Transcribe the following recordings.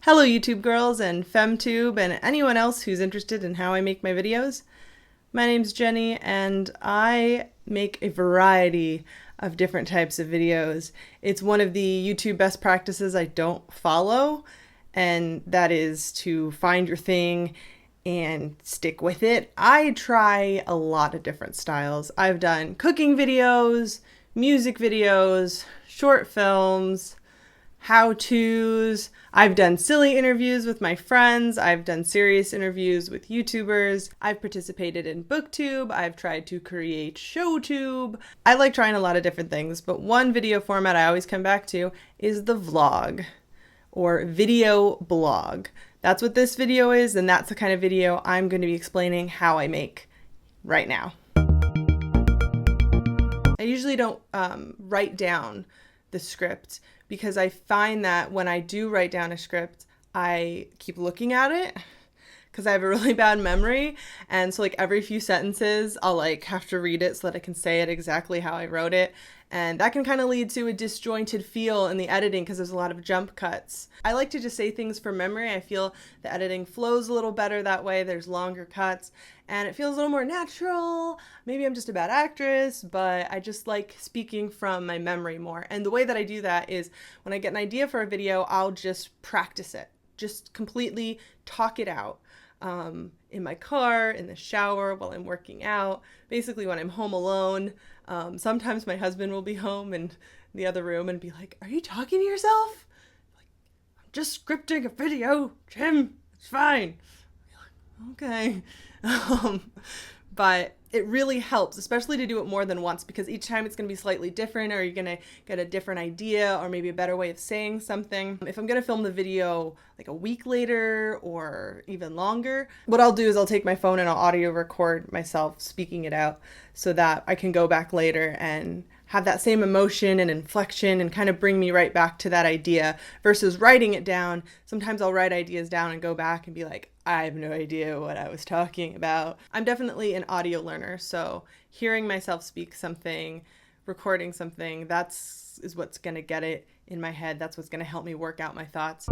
Hello YouTube girls and FemTube and anyone else who's interested in how I make my videos. My name's Jenny and I make a variety of different types of videos. It's one of the YouTube best practices I don't follow, and that is to find your thing and stick with it. I try a lot of different styles. I've done cooking videos, music videos, short films, how-tos. I've done silly interviews with my friends. I've done serious interviews with YouTubers. I've participated in BookTube. I've tried to create ShowTube. I like trying a lot of different things, but one video format I always come back to is the vlog or video blog. That's what this video is, and that's the kind of video I'm going to be explaining how I make right now. I usually don't write down the script because I find that when I do write down a script, I keep looking at it because I have a really bad memory. And so like every few sentences, I'll like have to read it so that I can say it exactly how I wrote it. And that can kind of lead to a disjointed feel in the editing because there's a lot of jump cuts. I like to just say things from memory. I feel the editing flows a little better that way. There's longer cuts and it feels a little more natural. Maybe I'm just a bad actress, but I just like speaking from my memory more. And the way that I do that is when I get an idea for a video, I'll just practice it. Just completely talk it out. In my car, in the shower, while I'm working out, basically when I'm home alone. Sometimes my husband will be home in the other room and be like, "Are you talking to yourself?" Like, "I'm just scripting a video, Jim, it's fine." Like, okay. But it really helps, especially to do it more than once, because each time it's going to be slightly different, or you're going to get a different idea or maybe a better way of saying something. If I'm going to film the video like a week later or even longer, what I'll do is I'll take my phone and I'll audio record myself speaking it out so that I can go back later and have that same emotion and inflection and kind of bring me right back to that idea versus writing it down. Sometimes I'll write ideas down and go back and be like, I have no idea what I was talking about. I'm definitely an audio learner, so hearing myself speak something, recording something, is what's going to get it in my head. That's what's going to help me work out my thoughts.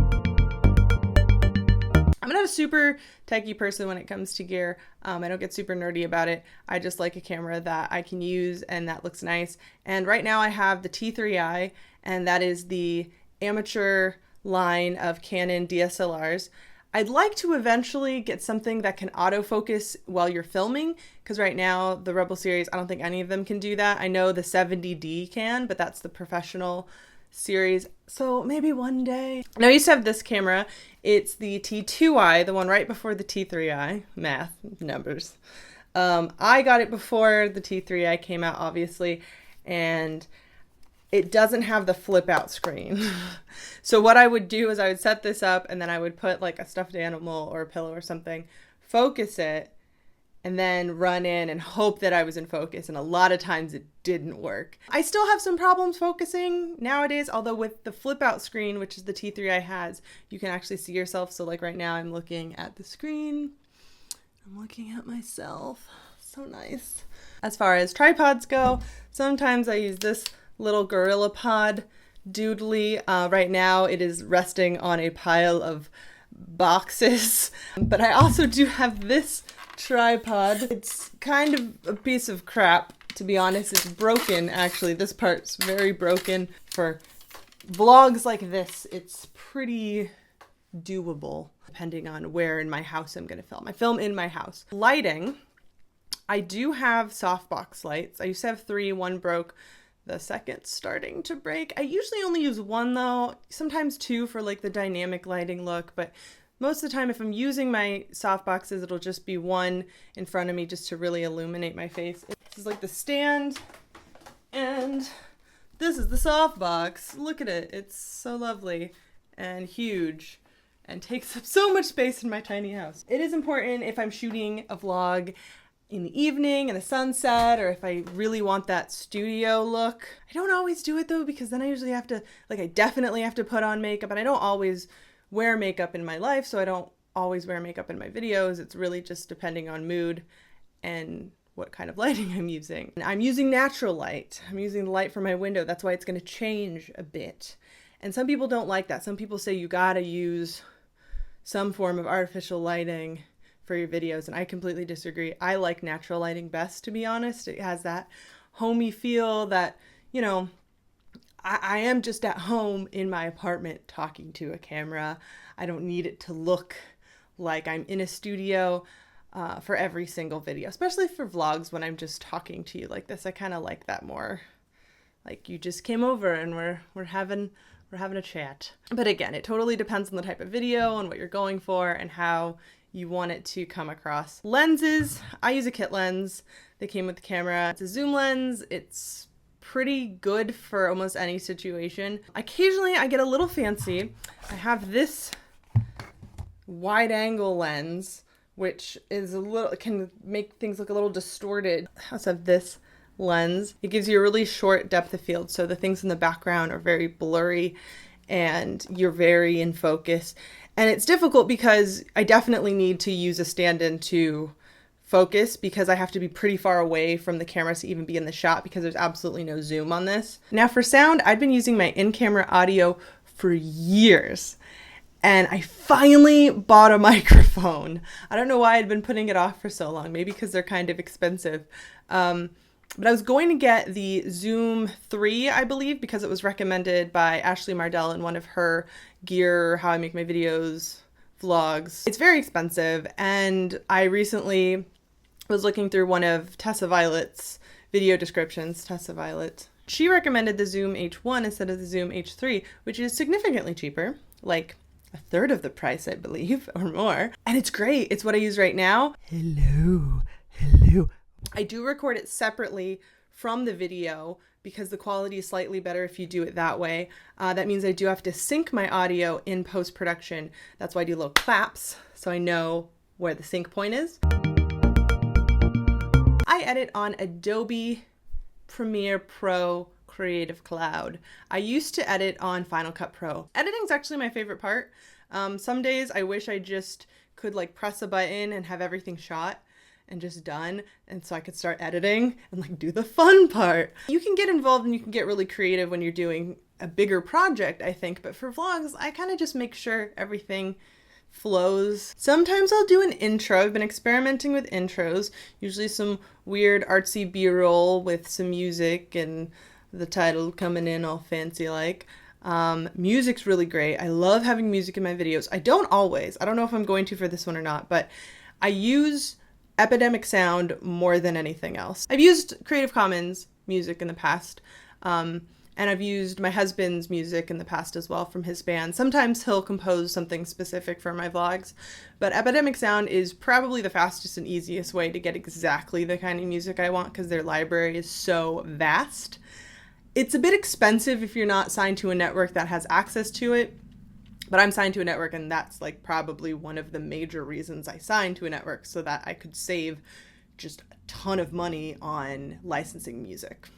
I'm not a super techie person when it comes to gear. I don't get super nerdy about it. I just like a camera that I can use and that looks nice. And right now I have the T3i, and that is the amateur line of Canon DSLRs. I'd like to eventually get something that can autofocus while you're filming, because right now the Rebel series, I don't think any of them can do that. I know the 70D can, but that's the professional series. So maybe one day. Now I used to have this camera. It's the T2i, the one right before the T3i. Math, numbers. I got it before the T3i came out, obviously, and it doesn't have the flip out screen. So what I would do is I would set this up and then I would put like a stuffed animal or a pillow or something, focus it, and then run in and hope that I was in focus. And a lot of times it didn't work. I still have some problems focusing nowadays, although with the flip out screen, which is the T3i has, you can actually see yourself. So like right now I'm looking at the screen. I'm looking at myself. So nice. As far as tripods go, sometimes I use this little gorilla pod doodly. Right now it is resting on a pile of boxes, but I also do have this tripod. It's kind of a piece of crap, to be honest. It's broken, actually. This part's very broken. For vlogs like this, it's pretty doable, depending on where in my house I'm going to film. I film in my house. Lighting, I do have softbox lights. I used to have 3, one broke. The second's starting to break. I usually only use 1 though, sometimes 2 for like the dynamic lighting look, but most of the time if I'm using my softboxes, it'll just be 1 in front of me just to really illuminate my face. This is like the stand, and this is the softbox. Look at it. It's so lovely and huge and takes up so much space in my tiny house. It is important if I'm shooting a vlog in the evening, in the sunset, or if I really want that studio look. I don't always do it though, because then I usually have to, I definitely have to put on makeup, and I don't always wear makeup in my life, so I don't always wear makeup in my videos. It's really just depending on mood and what kind of lighting I'm using. And I'm using natural light. I'm using the light from my window. That's why it's going to change a bit. And some people don't like that. Some people say you gotta use some form of artificial lighting for your videos, and I completely disagree. I like natural lighting best, to be honest. It has that homey feel that, you know, I am just at home in my apartment talking to a camera. I don't need it to look like I'm in a studio for every single video, especially for vlogs when I'm just talking to you like this. I kind of like that more. Like you just came over and we're having a chat. But again, it totally depends on the type of video and what you're going for and how you want it to come across. Lenses, I use a kit lens. They came with the camera. It's a zoom lens. It's pretty good for almost any situation. Occasionally I get a little fancy. I have this wide angle lens, which is can make things look a little distorted. I also have this lens. It gives you a really short depth of field, so the things in the background are very blurry and you're very in focus. And it's difficult because I definitely need to use a stand-in to focus because I have to be pretty far away from the camera to even be in the shot because there's absolutely no zoom on this. Now for sound, I've been using my in-camera audio for years. And I finally bought a microphone. I don't know why I'd been putting it off for so long. Maybe because they're kind of expensive. But I was going to get the Zoom 3, I believe, because it was recommended by Ashley Mardell in one of her gear, how I make my videos, vlogs. It's very expensive, and I recently was looking through one of Tessa Violet's video descriptions, Tessa Violet. She recommended the Zoom H1 instead of the Zoom H3, which is significantly cheaper, like a third of the price, I believe, or more. And it's great. It's what I use right now. Hello. I do record it separately from the video because the quality is slightly better if you do it that way. That means I do have to sync my audio in post-production. That's why I do little claps so I know where the sync point is. I edit on Adobe Premiere Pro Creative Cloud. I used to edit on Final Cut Pro. Editing is actually my favorite part. Some days I wish I just could like press a button and have everything shot and just done, and so I could start editing and like do the fun part. You can get involved and you can get really creative when you're doing a bigger project, I think, but for vlogs, I kind of just make sure everything flows. Sometimes I'll do an intro. I've been experimenting with intros, usually some weird artsy B-roll with some music and the title coming in all fancy like. Music's really great. I love having music in my videos. I don't always. I don't know if I'm going to for this one or not, but I use Epidemic Sound more than anything else. I've used Creative Commons music in the past, and I've used my husband's music in the past as well from his band. Sometimes he'll compose something specific for my vlogs, but Epidemic Sound is probably the fastest and easiest way to get exactly the kind of music I want because their library is so vast. It's a bit expensive if you're not signed to a network that has access to it, but I'm signed to a network, and that's like probably one of the major reasons I signed to a network, so that I could save just a ton of money on licensing music.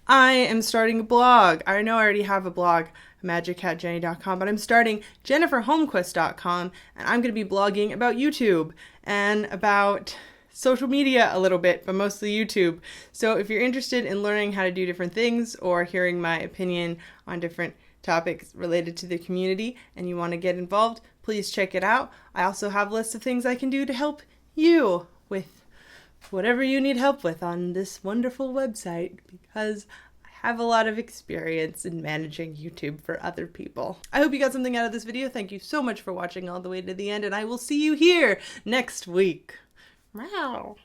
I am starting a blog. I know I already have a blog, MagicCatJenny.com, but I'm starting JenniferHolmquist.com, and I'm going to be blogging about YouTube and about social media a little bit, but mostly YouTube. So if you're interested in learning how to do different things or hearing my opinion on different topics related to the community and you want to get involved, please check it out. I also have lists of things I can do to help you with whatever you need help with on this wonderful website because I have a lot of experience in managing YouTube for other people. I hope you got something out of this video. Thank you so much for watching all the way to the end, and I will see you here next week. Meow.